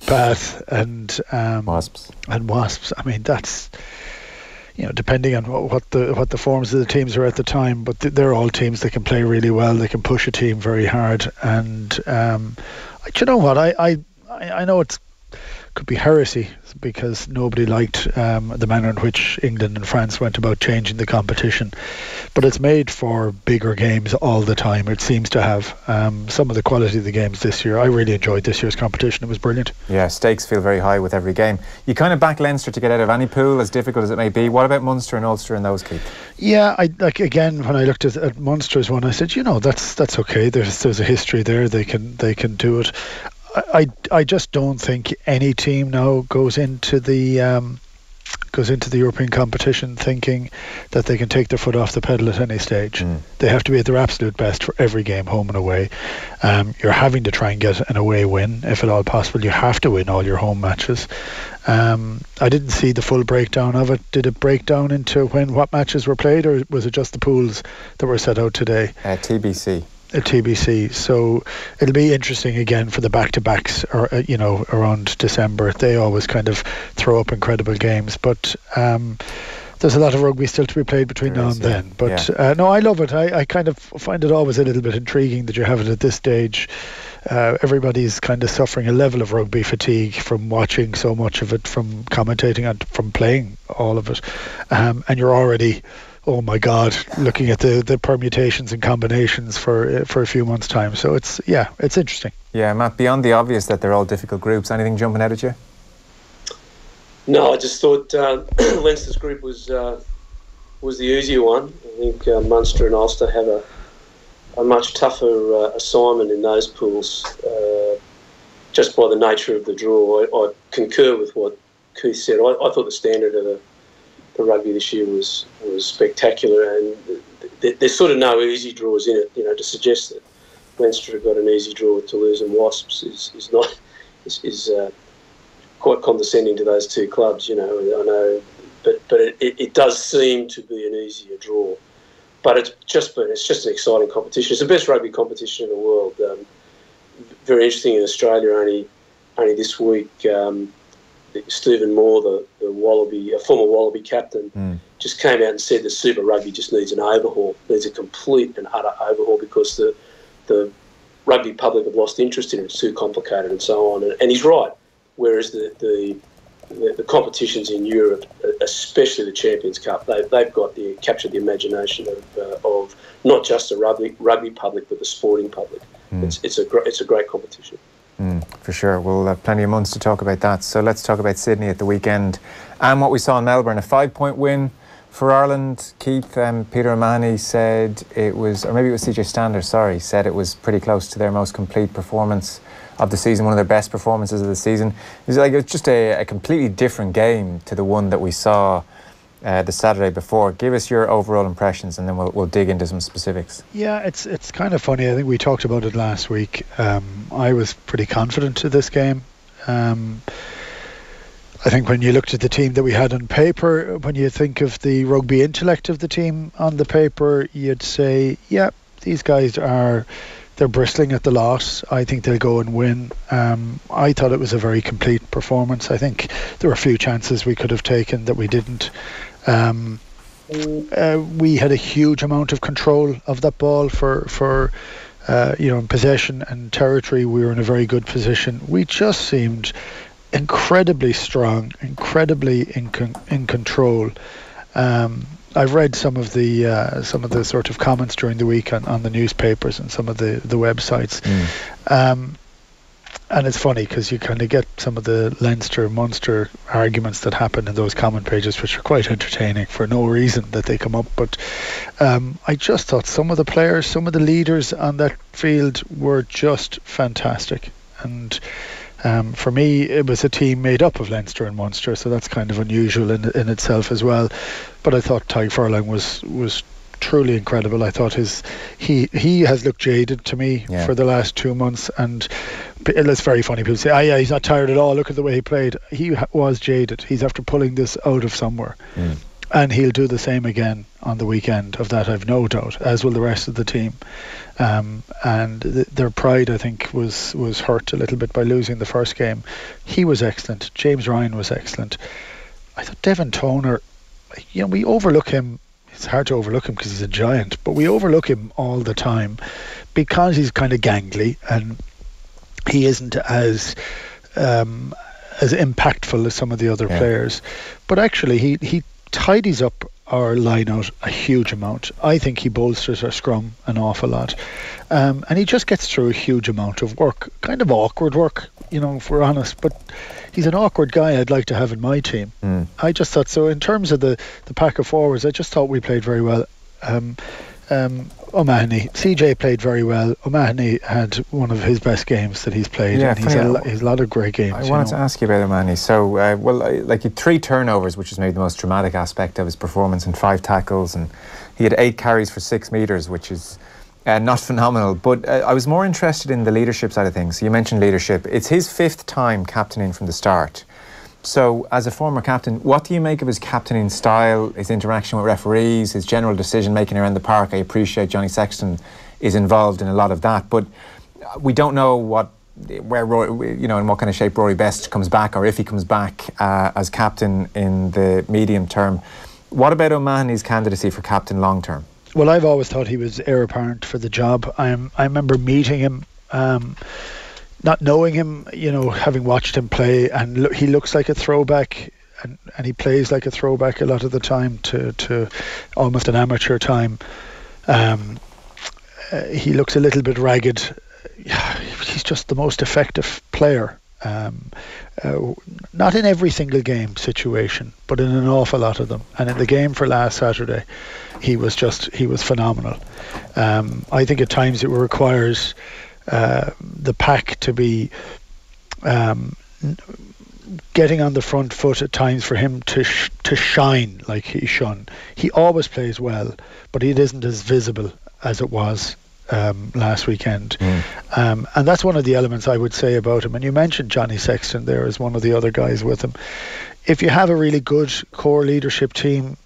Bath and Wasps. I mean, that's, depending on what the forms of the teams are at the time, but they're all teams that can play really well. They can push a team very hard, and you know what? I know it's could be heresy because nobody liked the manner in which England and France went about changing the competition, but it's made for bigger games all the time. It seems to have some of the quality of the games this year. I really enjoyed this year's competition. It was brilliant. Yeah, stakes feel very high with every game. You kind of back Leinster to get out of any pool, as difficult as it may be. What about Munster and Ulster in those, Keith? Yeah, again, when I looked at Munster's one, I said, that's okay. There's a history there. They can do it. I just don't think any team now goes into the European competition thinking that they can take their foot off the pedal at any stage. They have to be at their absolute best for every game, home and away. You're having to try and get an away win if at all possible. You have to win all your home matches. I didn't see the full breakdown of it. Did it break down into what matches were played, or was it just the pools that were set out today? TBC. A TBC. So it'll be interesting again for the back-to-backs, or around December. They always kind of throw up incredible games, but there's a lot of rugby still to be played between now and then. But no, I love it. I kind of find it always a little bit intriguing that you have it at this stage. Everybody's kind of suffering a level of rugby fatigue from watching so much of it, from commentating and from playing all of it, and you're already, oh my God, looking at the permutations and combinations for a few months' time. So it's interesting. Yeah, Matt, beyond the obvious that they're all difficult groups, anything jumping out at you? No, I just thought Leinster's group was the easier one. I think Munster and Ulster have a much tougher assignment in those pools, just by the nature of the draw. I concur with what Keith said. I thought the standard of the rugby this year was spectacular, and there's sort of no easy draws in it. To suggest that Leinster have got an easy draw with Toulouse and Wasps is quite condescending to those two clubs. I know, but it does seem to be an easier draw. But it's just an exciting competition. It's the best rugby competition in the world. Very interesting in Australia. Only this week, Stephen Moore, the Wallaby, a former Wallaby captain, just came out and said that Super Rugby just needs an overhaul, needs a complete and utter overhaul, because the rugby public have lost interest in it. It's too complicated and so on. And he's right. Whereas the competitions in Europe, especially the Champions Cup, they've captured the imagination of not just the rugby public, but the sporting public. It's a great competition. For sure. We'll have plenty of months to talk about that. So let's talk about Sydney at the weekend and what we saw in Melbourne. A 5-point win for Ireland. Keith, Peter O'Mahony said it was, or maybe it was CJ Stander, said it was pretty close to their most complete performance of the season, one of their best performances of the season. It was just a completely different game to the one that we saw the Saturday before. Give us your overall impressions, and then we'll dig into some specifics. Yeah, it's kind of funny. I think we talked about it last week. I was pretty confident to this game. I think when you looked at the team that we had on paper, when you think of the rugby intellect of the team on the paper, you'd say, yeah, these guys they're bristling at the loss. I think they'll go and win. I thought it was a very complete performance. I think there were a few chances we could have taken that we didn't. We had a huge amount of control of that ball for in possession and territory. We were in a very good position. We just seemed incredibly strong, incredibly in control. I've read some of the sort of comments during the week on the newspapers and some of the websites, and it's funny because you kind of get some of the Leinster-Munster arguments that happen in those comment pages, which are quite entertaining for no reason that they come up. But I just thought some of the players, some of the leaders on that field were just fantastic, and for me, it was a team made up of Leinster and Munster, so that's kind of unusual in itself as well. But I thought Tadhg Furlong was truly incredible. I thought he has looked jaded to me for the last 2 months, and it's very funny. People say, yeah, he's not tired at all. Look at the way he played. He was jaded. He's after pulling this out of somewhere. And he'll do the same again on the weekend. Of that, I've no doubt, as will the rest of the team. And their pride, I think, was hurt a little bit by losing the first game. He was excellent. James Ryan was excellent. I thought Devon Toner, we overlook him. It's hard to overlook him because he's a giant, but we overlook him all the time because he's kind of gangly and he isn't as impactful as some of the other players. But actually, he tidies up our line out a huge amount. I think he bolsters our scrum an awful lot. And he just gets through a huge amount of work. Kind of awkward work, if we're honest. But he's an awkward guy I'd like to have in my team. I just thought so. In terms of the pack of forwards, I just thought we played very well. O'Mahony, CJ played very well. O'Mahony had one of his best games that he's played, and he's a lot of great games. I wanted to ask you about O'Mahony. So, he had 3 turnovers, which is maybe the most dramatic aspect of his performance, and 5 tackles, and he had 8 carries for 6 metres, which is not phenomenal. But I was more interested in the leadership side of things. You mentioned leadership. It's his 5th time captaining from the start. So, as a former captain, what do you make of his captaining style, his interaction with referees, his general decision-making around the park? I appreciate Johnny Sexton is involved in a lot of that, but we don't know where Rory, in what kind of shape Rory Best comes back, or if he comes back as captain in the medium term. What about O'Mahony's candidacy for captain long term? Well, I've always thought he was heir apparent for the job. I remember meeting him. Not knowing him, having watched him play, and he looks like a throwback, and he plays like a throwback a lot of the time to almost an amateur time. He looks a little bit ragged. He's just the most effective player. Not in every single game situation, but in an awful lot of them. And in the game for last Saturday, he was phenomenal. I think at times it requires the pack to be getting on the front foot at times for him to shine like he shone. He always plays well, but it isn't as visible as it was last weekend. And that's one of the elements I would say about him. And you mentioned Johnny Sexton there as one of the other guys with him. If you have a really good core leadership team,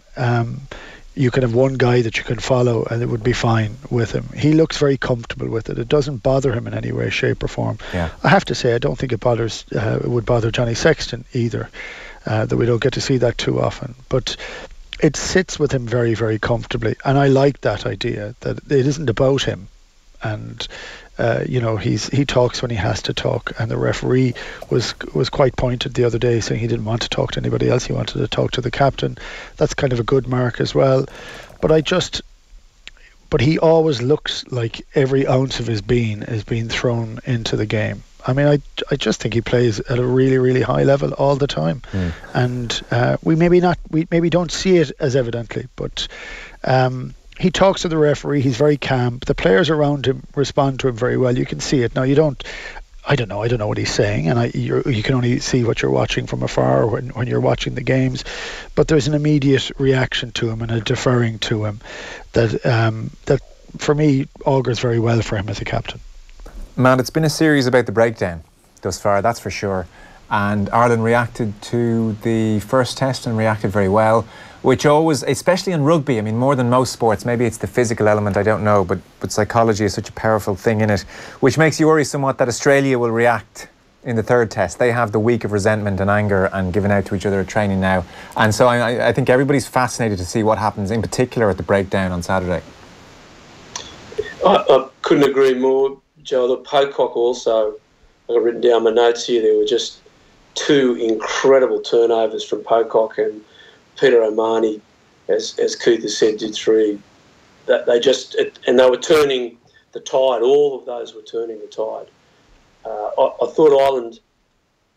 you can have one guy that you can follow and it would be fine with him. He looks very comfortable with it. It doesn't bother him in any way, shape or form. I have to say, I don't think it would bother Johnny Sexton either, that we don't get to see that too often. But it sits with him very, very comfortably. And I like that idea, that it isn't about him. And he talks when he has to talk, and the referee was quite pointed the other day, saying he didn't want to talk to anybody else, he wanted to talk to the captain. That's kind of a good mark as well. But he always looks like every ounce of his being is being thrown into the game. I mean, I just think he plays at a really, really high level all the time. And we maybe don't see it as evidently, but he talks to the referee. He's very calm. The players around him respond to him very well. You can see it. Now, I don't know what he's saying, and you can only see what you're watching from afar when you're watching the games. But there's an immediate reaction to him and a deferring to him that for me augurs very well for him as a captain. Matt, it's been a series about the breakdown thus far, that's for sure. And Ireland reacted to the first test and reacted very well, which always, especially in rugby, I mean, more than most sports, maybe it's the physical element, I don't know, but psychology is such a powerful thing in it, which makes you worry somewhat that Australia will react in the third test. They have the week of resentment and anger and giving out to each other at training now. And so I think everybody's fascinated to see what happens, in particular at the breakdown on Saturday. I couldn't agree more, Joe. The Pocock also, I've written down my notes here, there were just 2 incredible turnovers from Pocock, and Peter O'Mahony, as Keith has said, did 3. And they were turning the tide. All of those were turning the tide. I thought Ireland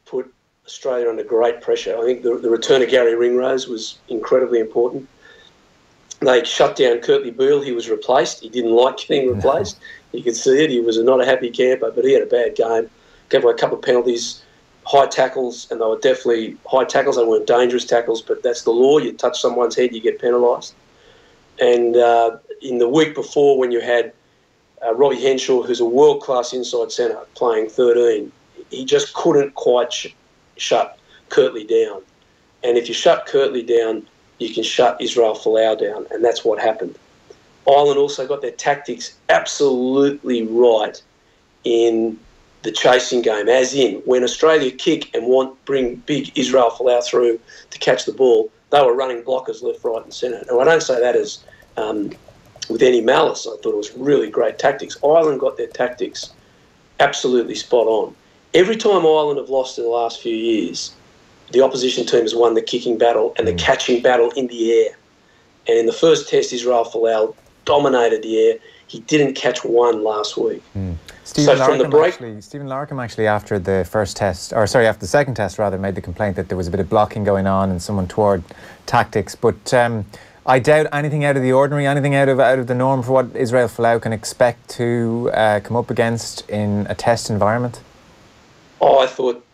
put Australia under great pressure. I think the return of Gary Ringrose was incredibly important. They shut down Curtly Beale. He was replaced. He didn't like getting replaced. You could see it. He was not a happy camper, but he had a bad game. Gave away a couple of penalties, high tackles, and they were definitely high tackles. They weren't dangerous tackles, but that's the law. You touch someone's head, you get penalised. And in the week before, when you had Robbie Henshaw, who's a world-class inside centre, playing 13, he just couldn't quite shut Curtly down. And if you shut Curtly down, you can shut Israel Folau down, and that's what happened. Ireland also got their tactics absolutely right in the chasing game, as in when Australia kick and bring big Israel Folau through to catch the ball, they were running blockers left, right and centre. Now, I don't say that as with any malice. I thought it was really great tactics. Ireland got their tactics absolutely spot on. Every time Ireland have lost in the last few years, the opposition team has won the kicking battle and the catching battle in the air. And in the first test, Israel Folau dominated the air. He didn't catch one last week. Stephen Larkham actually after the second test made the complaint that there was a bit of blocking going on and someone toward tactics. But I doubt anything out of the ordinary, anything out of the norm for what Israel Folau can expect to come up against in a test environment. Oh, I thought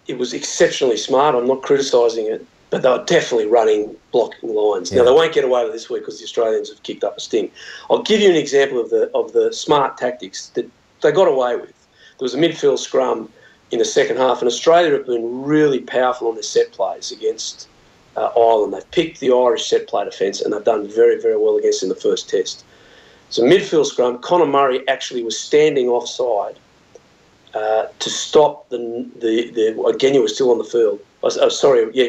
it was exceptionally smart. I'm not criticising it, but they were definitely running blocking lines. Yeah. Now, they won't get away with this week because the Australians have kicked up a sting. I'll give you an example of the smart tactics that they got away with. There was a midfield scrum in the second half, and Australia have been really powerful on their set plays against Ireland. They've picked the Irish set play defence, and they've done very, very well against in the first test. So midfield scrum, Conor Murray actually was standing offside to stop Genia was still on the field.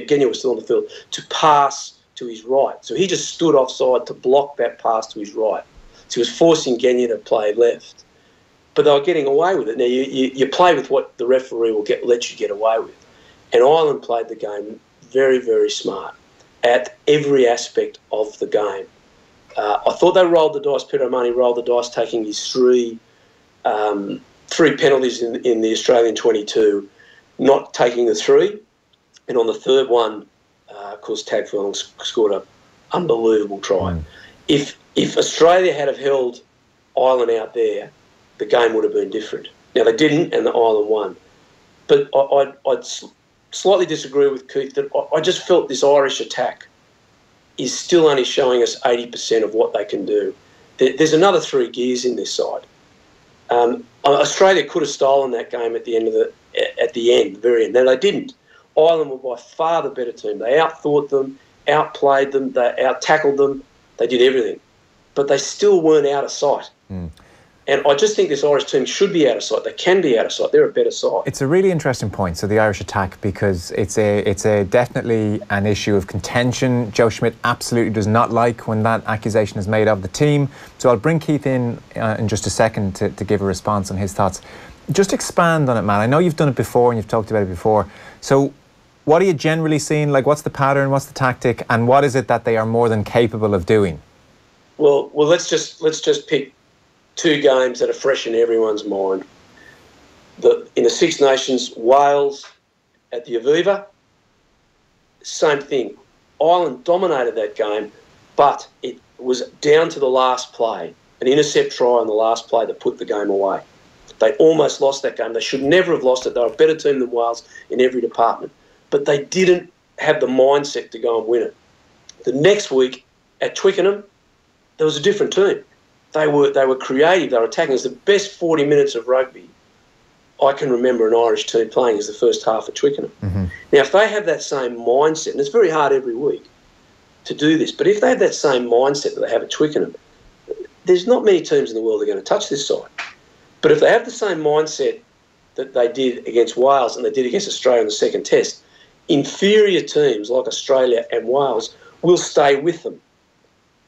Genia was still on the field to pass to his right. So he just stood offside to block that pass to his right. So he was forcing Genia to play left. But they were getting away with it. Now, you play with what the referee will let you get away with. And Ireland played the game very, very smart at every aspect of the game. I thought they rolled the dice. Peter O'Mahony rolled the dice, taking his three penalties in the Australian 22, not taking the three. And on the third one, of course, Tag Furlong scored an unbelievable try. If Australia had have held Ireland out there, the game would have been different. Now, they didn't, and the Ireland won. But I'd slightly disagree with Keith that I just felt this Irish attack is still only showing us 80% of what they can do. There's another 3 gears in this side. Australia could have stolen that game at the very end. Now, they didn't. Ireland were by far the better team. They outthought them, outplayed them, they out-tackled them. They did everything. But they still weren't out of sight. And I just think this Irish team should be out of sight. They can be out of sight. They're a better side. It's a really interesting point, so the Irish attack, because it's a definitely an issue of contention. Joe Schmidt absolutely does not like when that accusation is made of the team. So I'll bring Keith in just a second to give a response on his thoughts. Just expand on it, Matt. I know you've done it before and you've talked about it before. So what are you generally seeing? Like, what's the pattern? What's the tactic? And what is it that they are more than capable of doing? Well, let's just pick 2 games that are fresh in everyone's mind. In the Six Nations, Wales at the Aviva, same thing. Ireland dominated that game, but it was down to the last play, an intercept try on the last play that put the game away. They almost lost that game. They should never have lost it. They were a better team than Wales in every department, but they didn't have the mindset to go and win it. The next week at Twickenham, there was a different team. They were creative, they were attacking. It was the best 40 minutes of rugby I can remember an Irish team playing as the first half at Twickenham. Now, if they have that same mindset, and it's very hard every week to do this, but if they have that same mindset that they have at Twickenham, there's not many teams in the world that are going to touch this side. But if they have the same mindset that they did against Wales and they did against Australia in the second test, inferior teams like Australia and Wales will stay with them.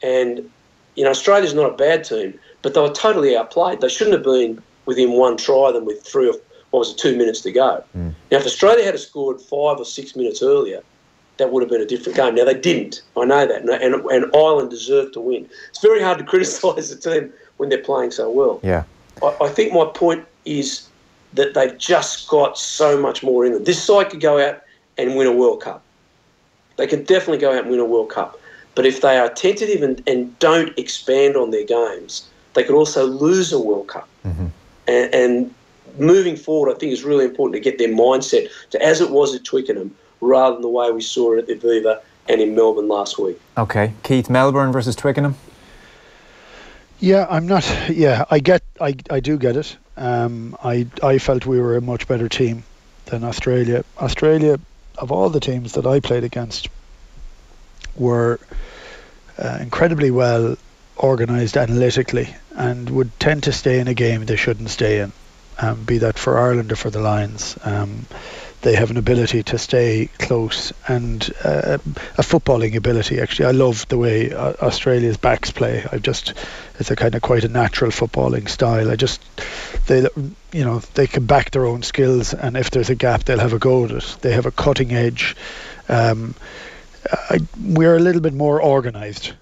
And Australia's not a bad team, but they were totally outplayed. They shouldn't have been within 1 try than with 2 minutes to go. Now, if Australia had scored 5 or 6 minutes earlier, that would have been a different game. Now, they didn't. I know that. And Ireland deserved to win. It's very hard to criticise the team when they're playing so well. Yeah. I think my point is that they've just got so much more in them. This side could go out and win a World Cup. They can definitely go out and win a World Cup. But if they are tentative and don't expand on their games, they could also lose a World Cup. And moving forward, I think it's really important to get their mindset to as it was at Twickenham rather than the way we saw it at the Aviva and in Melbourne last week. Okay. Keith, Melbourne versus Twickenham? Yeah, I do get it. I felt we were a much better team than Australia. Australia, of all the teams that I played against, were incredibly well organised analytically and would tend to stay in a game they shouldn't stay in, be that for Ireland or for the Lions. They have an ability to stay close and a footballing ability. Actually, I love the way Australia's backs play. It's a kind of quite a natural footballing style. They can back their own skills, and if there's a gap, they'll have a go at it. They have a cutting edge. We're a little bit more organised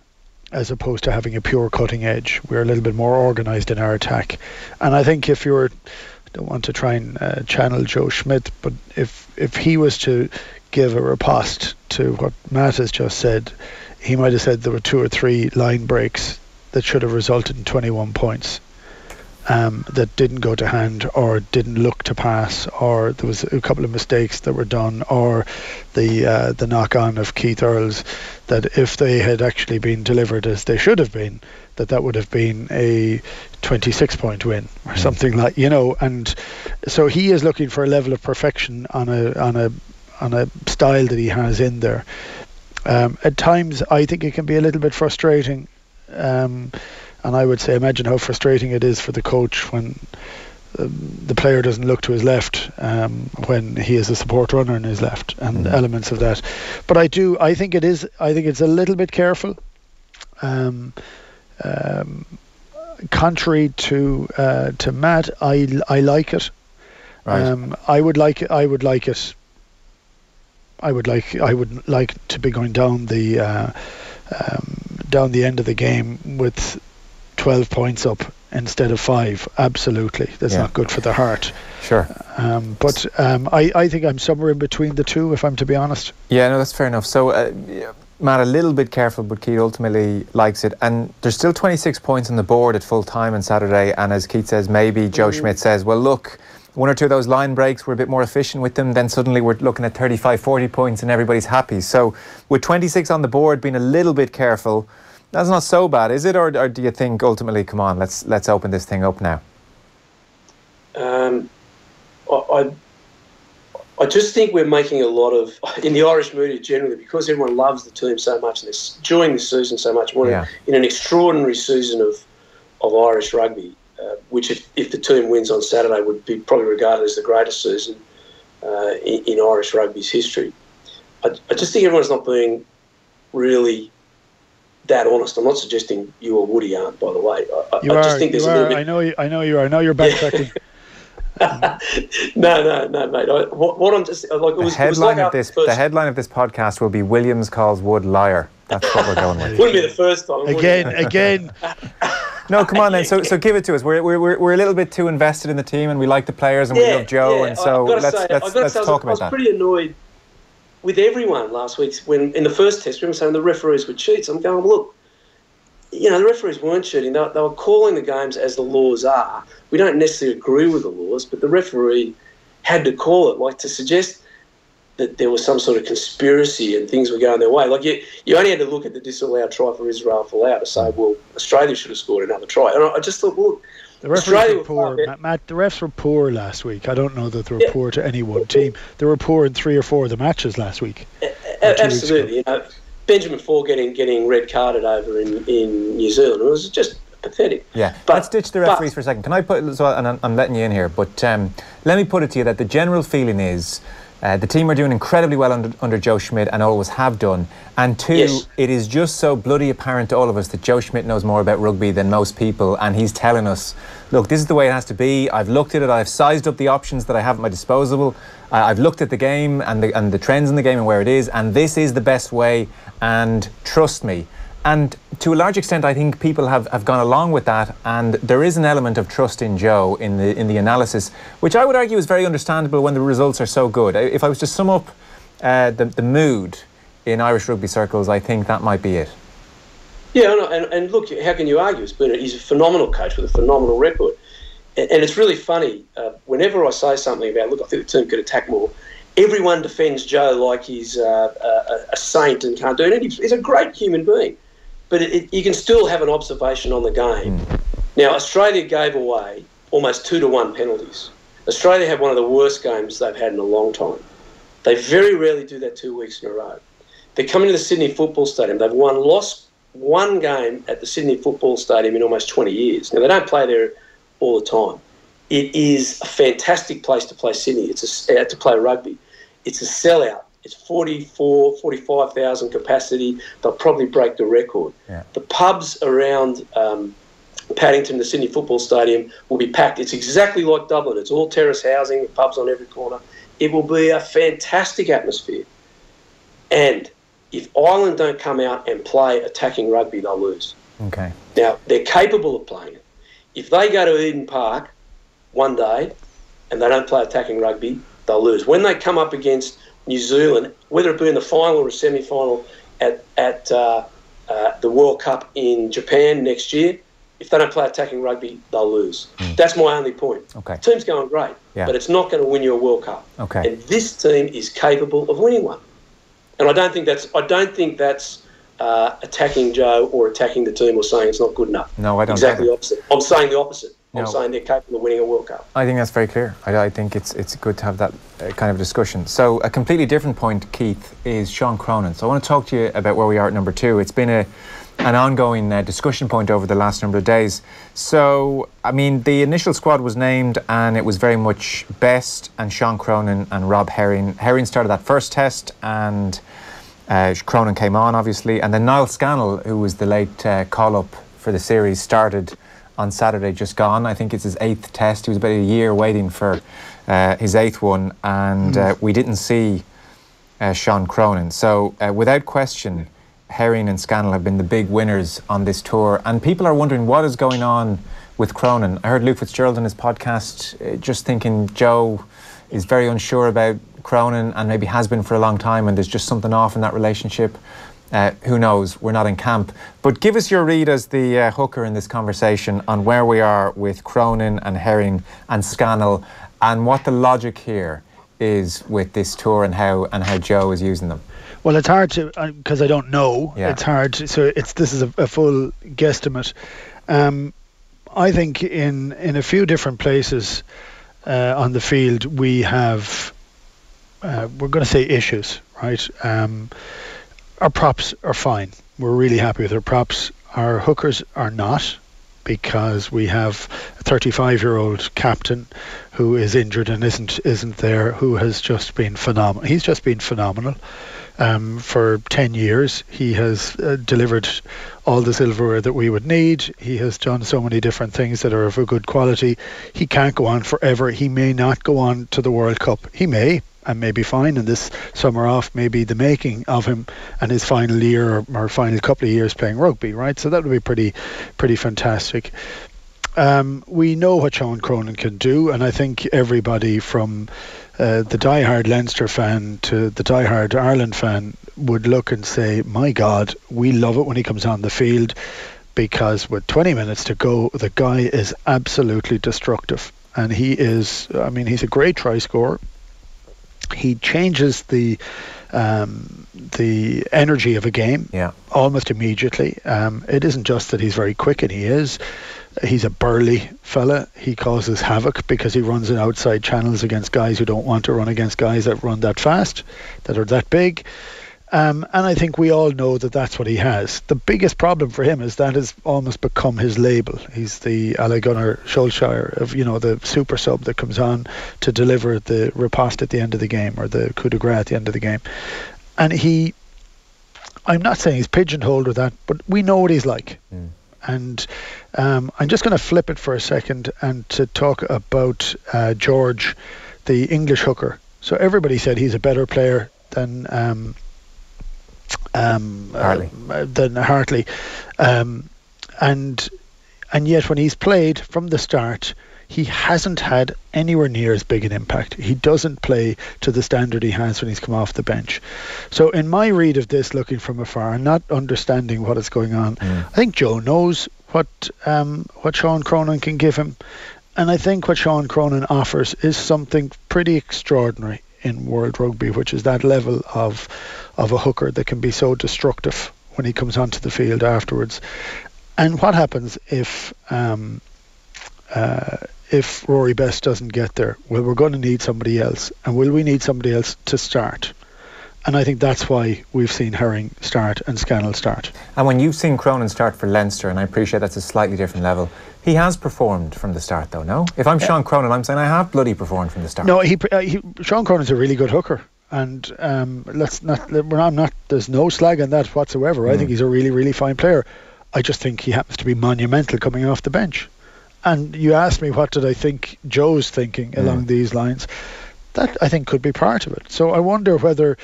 as opposed to having a pure cutting edge. We're a little bit more organised in our attack, and I think if you're, I don't want to try and channel Joe Schmidt, but if he was to give a riposte to what Matt has just said, he might have said there were 2 or 3 line breaks that should have resulted in 21 points that didn't go to hand or didn't look to pass, or there was a couple of mistakes that were done, or the knock-on of Keith Earls, that if they had actually been delivered as they should have been, that would have been a 26-point win or something like, and so he is looking for a level of perfection on a style that he has in there. At times I think it can be a little bit frustrating, and I would say imagine how frustrating it is for the coach when the player doesn't look to his left when he is a support runner in his left, and elements of that. But I think it's a little bit careful. Contrary to Matt, I like it. Right. I would like to be going down the end of the game with 12 points up instead of 5. Absolutely, that's not good for the heart. Sure. But I think I'm somewhere in between the two, if I'm to be honest. Yeah, no, that's fair enough. So Matt, a little bit careful, but Keith ultimately likes it. And there's still 26 points on the board at full time on Saturday. And as Keith says, maybe Joe Schmidt says, well, look, 1 or 2 of those line breaks, we're a bit more efficient with them. Then suddenly we're looking at 35, 40 points and everybody's happy. So with 26 on the board, being a little bit careful, that's not so bad, is it? Or do you think ultimately, come on, let's open this thing up now? I just think we're making a lot of, in the Irish media generally, because everyone loves the team so much and they're enjoying this season so much, in an extraordinary season of Irish rugby, which if the team wins on Saturday would be probably regarded as the greatest season in Irish rugby's history. I just think everyone's not being really that honest. I'm not suggesting you or Woody aren't, by the way. I just think there's a little bit... I know you are. I know you're backtracking. No, mate. What I'm just like, the headline of this podcast will be Williams calls Wood liar. That's what we're going with. Wouldn't be the first time. Again. No, come on then. So give it to us. We're a little bit too invested in the team, and we like the players, and we love Joe, and so let's talk about that. I was pretty annoyed with everyone last week when in the first test we were saying the referees were cheats. I'm going, look, the referees weren't cheating. They were calling the games as the laws are. We don't necessarily agree with the laws, but the referee had to call it, like to suggest that there was some sort of conspiracy and things were going their way. Like you only had to look at the disallowed try for Israel Folau to say, well, Australia should have scored another try. And I just thought, well, the referees were poor. Matt, the refs were poor last week. I don't know that they were poor to any one team. They were poor in 3 or 4 of the matches last week. Absolutely. Benjamin Ford getting red carded over in New Zealand. It was just pathetic. Yeah, let's ditch the referees for a second. Can I and I'm letting you in here, but let me put it to you that the general feeling is the team are doing incredibly well under Joe Schmidt and always have done. And 2, it is just so bloody apparent to all of us that Joe Schmidt knows more about rugby than most people, and he's telling us, look, this is the way it has to be. I've looked at it. I've sized up the options that I have at my disposal. I've looked at the game and the trends in the game and where it is, and this is the best way, and trust me. And to a large extent, I think people have gone along with that, and there is an element of trust in Joe in the analysis, which I would argue is very understandable when the results are so good. If I was to sum up the mood in Irish rugby circles, I think that might be it. Yeah, and look, how can you argue? He's a phenomenal coach with a phenomenal record. And it's really funny, whenever I say something about, look, I think the team could attack more, everyone defends Joe like he's a saint and can't do it. He's a great human being. But you can still have an observation on the game. Now, Australia gave away almost 2-1 penalties. Australia had one of the worst games they've had in a long time. They very rarely do that 2 weeks in a row. They're coming to the Sydney Football Stadium. They've lost one game at the Sydney Football Stadium in almost 20 years. Now, they don't play there all the time. It is a fantastic place to play Sydney. To play rugby. It's a sellout. It's 45,000 capacity. They'll probably break the record. Yeah. The pubs around Paddington, the Sydney Football Stadium, will be packed. It's exactly like Dublin. It's all terrace housing, pubs on every corner. It will be a fantastic atmosphere. And if Ireland don't come out and play attacking rugby, they'll lose. Okay. Now, they're capable of playing it. If they go to Eden Park one day and they don't play attacking rugby, they'll lose. When they come up against New Zealand, whether it be in the final or a semi-final at the World Cup in Japan next year, if they don't play attacking rugby, they'll lose. That's my only point. Okay. The team's going great, but it's not going to win you a World Cup. Okay. And this team is capable of winning one. And I don't think that's attacking Joe or attacking the team or saying it's not good enough. No, I don't. Exactly opposite. I'm saying the opposite. I'm No. saying they're capable of winning a World Cup. I think that's very clear. I think it's good to have that kind of discussion. So a completely different point, Keith, is Sean Cronin. So I want to talk to you about where we are at number 2. It's been an ongoing discussion point over the last number of days. So, I mean, the initial squad was named and it was very much Best and Sean Cronin and Rob Herring. Herring started that first test and Cronin came on, obviously. And then Niall Scannell, who was the late call-up for the series, started on Saturday, just gone. I think it's his 8th test. He was about a year waiting for his 8th one. And we didn't see Sean Cronin. So, without question, Herring and Scannell have been the big winners on this tour, and people are wondering what is going on with Cronin. I heard Luke Fitzgerald on his podcast just thinking Joe is very unsure about Cronin and maybe has been for a long time, and there's just something off in that relationship. Who knows? We're not in camp. But give us your read as the hooker in this conversation on where we are with Cronin and Herring and Scannell, and what the logic here is with this tour and how Joe is using them. Well, it's hard to, because I don't know. Yeah. It's hard. So this is a full guesstimate. I think in a few different places on the field we have, we're going to say issues, right? Our props are fine. We're really happy with our props. Our hookers are not, because we have a 35-year-old captain who is injured and isn't there, who has just been phenomenal. He's just been phenomenal. For 10 years, he has delivered all the silverware that we would need. He has done so many different things that are of a good quality. He can't go on forever. He may not go on to the World Cup. He may, and may be fine. And this summer off may be the making of him and his final year or final couple of years playing rugby, right? So that would be pretty fantastic. We know what Sean Cronin can do, and I think everybody from the diehard Leinster fan to the diehard Ireland fan would look and say, my God, we love it when he comes on the field, because with 20 minutes to go, the guy is absolutely destructive. And he is, I mean, he's a great try scorer. He changes the energy of a game almost immediately. It isn't just that he's very quick, and he's a burly fella. He causes havoc because he runs in outside channels against guys who don't want to run against guys that run that fast, that are that big. And I think we all know that that's what he has. The biggest problem for him is that has almost become his label. He's the Ole Gunnar Solskjaer of, the super sub that comes on to deliver the riposte at the end of the game, or the coup de grace at the end of the game. And I'm not saying he's pigeonholed with that, but we know what he's like. And I'm just going to flip it for a second and to talk about George, the English hooker. So everybody said he's a better player than Hartley, and yet when he's played from the start, he hasn't had anywhere near as big an impact. He doesn't play to the standard he has when he's come off the bench. So in my read of this, looking from afar and not understanding what is going on, I think Joe knows what Sean Cronin can give him, and I think what Sean Cronin offers is something pretty extraordinary in world rugby, which is that level of a hooker that can be so destructive when he comes onto the field afterwards. And what happens if Rory Best doesn't get there? Well, we're going to need somebody else, and will we need somebody else to start? And I think that's why we've seen Herring start and Scannell start. And when you've seen Cronin start for Leinster, and I appreciate that's a slightly different level, he has performed from the start, though, no? If I'm Sean Cronin, I'm saying I have bloody performed from the start. No, Sean Cronin's a really good hooker. And there's no slag on that whatsoever. I think he's a really, really fine player. I just think he happens to be monumental coming off the bench. And you asked me what did I think Joe's thinking along these lines. That, I think, could be part of it. So I wonder whether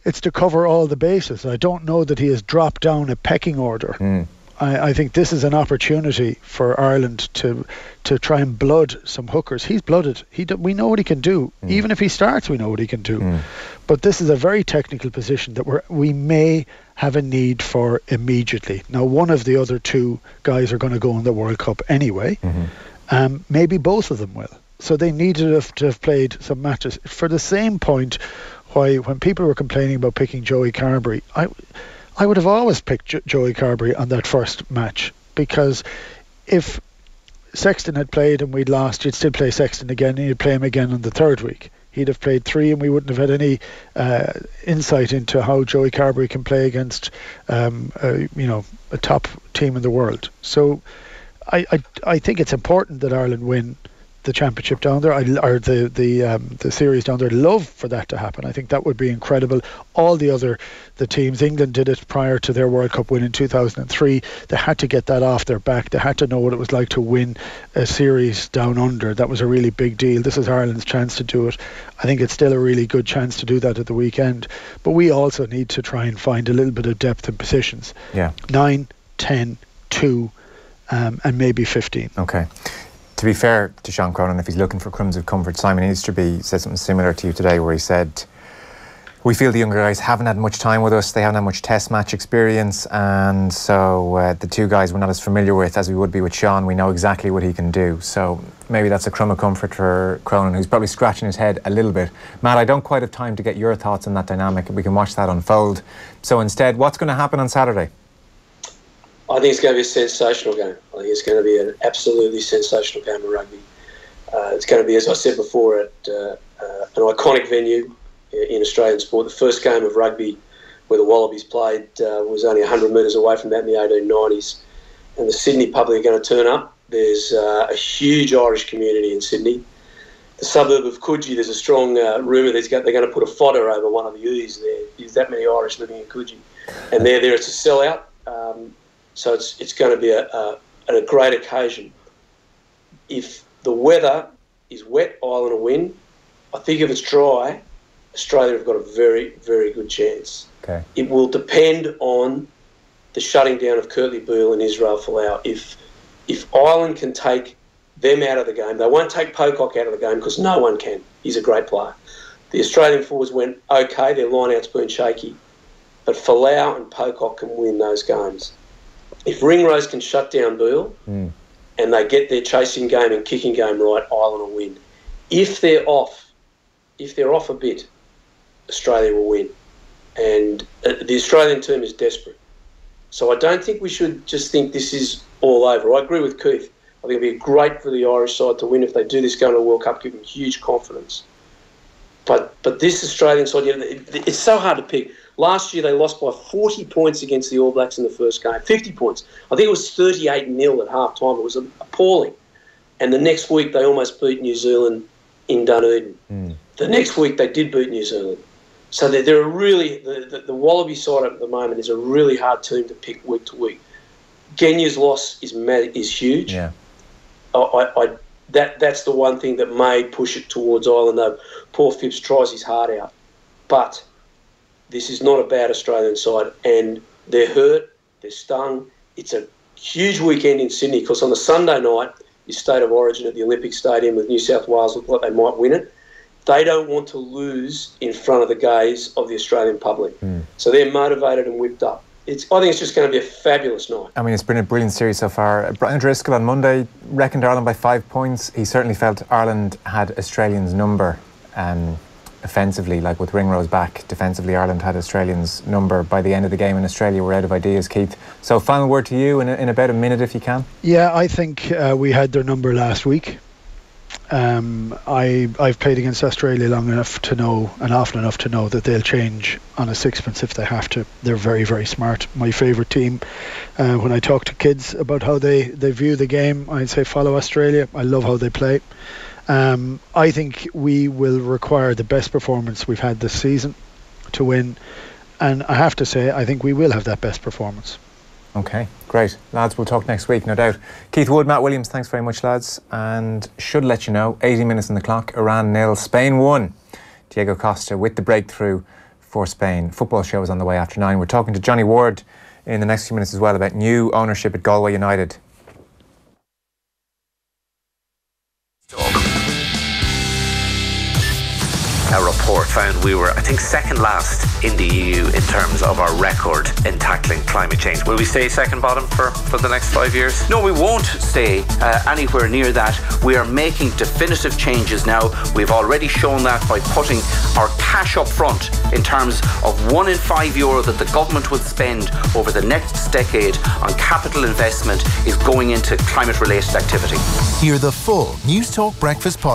it's to cover all the bases. I don't know that he has dropped down a pecking order. I think this is an opportunity for Ireland to try and blood some hookers. He's blooded. We know what he can do. Even if he starts, we know what he can do. But this is a very technical position that we may have a need for immediately. Now, one of the other two guys are going to go in the World Cup anyway. Maybe both of them will. So they needed to have played some matches. For the same point, when people were complaining about picking Joey Carbery, I would have always picked Joey Carbery on that first match, because if Sexton had played and we'd lost, you'd still play Sexton again and you'd play him again on the third week. He'd have played 3 and we wouldn't have had any insight into how Joey Carbery can play against a top team in the world. So I think it's important that Ireland win the championship down there, or the series down there. I'd love for that to happen. I think that would be incredible. All the teams, England did it prior to their World Cup win in 2003. They had to get that off their back. They had to know what it was like to win a series down under. That was a really big deal. This is Ireland's chance to do it. I think it's still a really good chance to do that at the weekend. But we also need to try and find a little bit of depth in positions. 9, 10, 2, and maybe 15. Okay. To be fair to Sean Cronin, if he's looking for crumbs of comfort, Simon Easterby said something similar to you today, where he said, we feel the younger guys haven't had much time with us, they haven't had much test match experience, and so the two guys we're not as familiar with as we would be with Sean. We know exactly what he can do. So maybe that's a crumb of comfort for Cronin, who's probably scratching his head a little bit. Matt, I don't quite have time to get your thoughts on that dynamic. We can watch that unfold. So instead, what's going to happen on Saturday? I think it's going to be a sensational game. I think it's going to be an absolutely sensational game of rugby. It's going to be, as I said before, at an iconic venue in Australian sport. The first game of rugby where the Wallabies played was only 100 metres away from that in the 1890s. And the Sydney public are going to turn up. There's a huge Irish community in Sydney. The suburb of Coogee, there's a strong rumour they're going to put a fodder over one of the U's there. There's that many Irish living in Coogee. And they're there. It's a sellout. So it's going to be a great occasion. If the weather is wet, Ireland will win. I think if it's dry, Australia have got a very, very good chance. Okay. It will depend on the shutting down of Kurtley Beale and Israel Folau. If Ireland can take them out of the game, they won't take Pocock out of the game because no one can. He's a great player. The Australian forwards went okay, their line-out's been shaky, but Folau and Pocock can win those games. If Ringrose can shut down Beale and they get their chasing game and kicking game right, Ireland will win. If they're off a bit, Australia will win. And the Australian team is desperate. So I don't think we should just think this is all over. I agree with Keith. I think it'd be great for the Irish side to win if they do this going to the World Cup, give them huge confidence. But this Australian side, it's so hard to pick. Last year they lost by 40 points against the All Blacks in the first game, 50 points. I think it was 38-0 at half-time. It was appalling. And the next week they almost beat New Zealand in Dunedin. The next week they did beat New Zealand. So they're a really, the Wallaby side at the moment is a really hard team to pick week to week. Genya's loss is huge. Yeah. That's the one thing that may push it towards Ireland, though. Paul Phipps tries his heart out. But this is not a bad Australian side, and they're hurt, they're stung. It's a huge weekend in Sydney because on the Sunday night is State of Origin at the Olympic Stadium with New South Wales. Look like they might win it. They don't want to lose in front of the gaze of the Australian public. So they're motivated and whipped up. I think it's just going to be a fabulous night. I mean, it's been a brilliant series so far. Brian Driscoll on Monday reckoned Ireland by 5 points. He certainly felt Ireland had Australians' number offensively, like with Ringrose back. Defensively, Ireland had Australians' number by the end of the game, and Australia were out of ideas, Keith. So final word to you in about a minute if you can. Yeah, I think we had their number last week. I've played against Australia long enough to know, and often enough to know, that they'll change on a sixpence if they have to. They're very, very smart. My favourite team, when I talk to kids about how they view the game, I'd say follow Australia. I love how they play. I think we will require the best performance we've had this season to win, and I have to say I think we will have that best performance. Okay, great. Lads, we'll talk next week, no doubt. Keith Wood, Matt Williams, thanks very much, lads. And should let you know, 80 minutes on the clock, Iran 0, Spain 1. Diego Costa with the breakthrough for Spain. Football show is on the way after 9. We're talking to Johnny Ward in the next few minutes as well about new ownership at Galway United. A report found we were, I think, second last in the EU in terms of our record in tackling climate change. Will we stay second bottom for the next 5 years? No, we won't stay anywhere near that. We are making definitive changes now. We've already shown that by putting our cash up front in terms of €1 in €5 that the government would spend over the next decade on capital investment is going into climate-related activity. Hear the full News Talk Breakfast podcast.